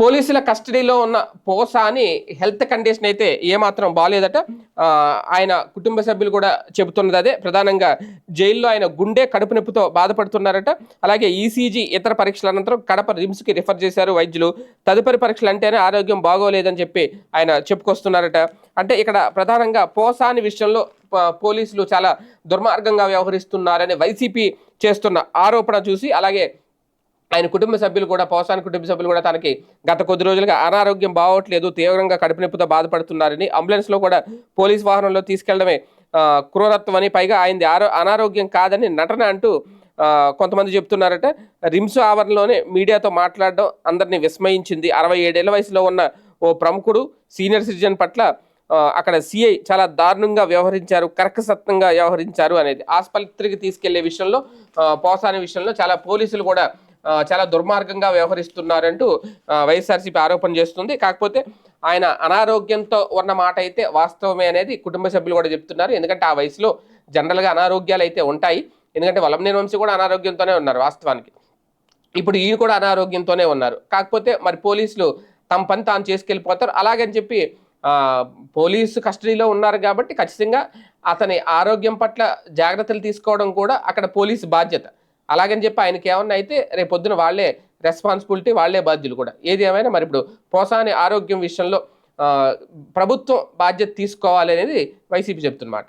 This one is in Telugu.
పోలీసుల కస్టడీలో ఉన్న పోసాని హెల్త్ కండిషన్ అయితే ఏమాత్రం బాలేదట. ఆయన కుటుంబ సభ్యులు కూడా చెబుతున్నది అదే. ప్రధానంగా జైల్లో ఆయన గుండె, కడుపు నొప్పితో బాధపడుతున్నారట. అలాగే ఈసీజీ ఇతర పరీక్షల అనంతరం కడప రిమ్స్కి రిఫర్ చేశారు వైద్యులు. తదుపరి పరీక్షలు అంటేనే ఆరోగ్యం బాగోలేదని చెప్పి ఆయన చెప్పుకొస్తున్నారట. అంటే ఇక్కడ ప్రధానంగా పోసాని విషయంలో పోలీసులు చాలా దుర్మార్గంగా వ్యవహరిస్తున్నారని వైసీపీ చేస్తున్న ఆరోపణ చూసి, అలాగే ఆయన కుటుంబ సభ్యులు కూడా, పోసాని కుటుంబ సభ్యులు కూడా తనకి గత కొద్ది రోజులుగా అనారోగ్యం బాగోట్లేదు, తీవ్రంగా కడుపు నొప్పితో బాధపడుతున్నారని, అంబులెన్స్లో కూడా పోలీస్ వాహనంలో తీసుకెళ్లడమే క్రూరత్వం అని, పైగా ఆయనది అనారోగ్యం కాదని నటన అంటూ కొంతమంది చెప్తున్నారట. రిమ్స్ ఆవరణలోనే మీడియాతో మాట్లాడడం అందరినీ విస్మయించింది. 67 ఏళ్ల వయసులో ఉన్న ఓ ప్రముఖుడు సీనియర్ సిటిజన్ పట్ల అక్కడ సిఐ చాలా దారుణంగా వ్యవహరించారు, కర్కశత్వంగా వ్యవహరించారు అనేది. ఆసుపత్రికి తీసుకెళ్లే విషయంలో, పోసాని విషయంలో చాలా పోలీసులు కూడా చాలా దుర్మార్గంగా వ్యవహరిస్తున్నారంటూ వైఎస్ఆర్సీపీ ఆరోపణ చేస్తుంది. కాకపోతే ఆయన అనారోగ్యంతో ఉన్న మాట అయితే వాస్తవమే అనేది కుటుంబ సభ్యులు కూడా చెప్తున్నారు. ఎందుకంటే ఆ వయసులో జనరల్గా అనారోగ్యాలు అయితే ఉంటాయి. ఎందుకంటే వలంనేని వంశీ కూడా అనారోగ్యంతోనే ఉన్నారు వాస్తవానికి. ఇప్పుడు ఈయన కూడా అనారోగ్యంతోనే ఉన్నారు. కాకపోతే మరి పోలీసులు తమ పని తాను చేసుకెళ్ళిపోతారు. అలాగని చెప్పి పోలీసు కస్టడీలో ఉన్నారు కాబట్టి ఖచ్చితంగా అతని ఆరోగ్యం పట్ల జాగ్రత్తలు తీసుకోవడం కూడా అక్కడ పోలీసు బాధ్యత. అలాగని చెప్పి ఆయనకి ఏమన్నా అయితే రేపొద్దున వాళ్ళే రెస్పాన్సిబిలిటీ, వాళ్ళే బాధ్యులు కూడా. ఏది ఏమైనా మరి ఇప్పుడు పోసాని ఆరోగ్యం విషయంలో ప్రభుత్వం బాధ్యత తీసుకోవాలి అనేది వైసీపీ చెప్తున్నమాట.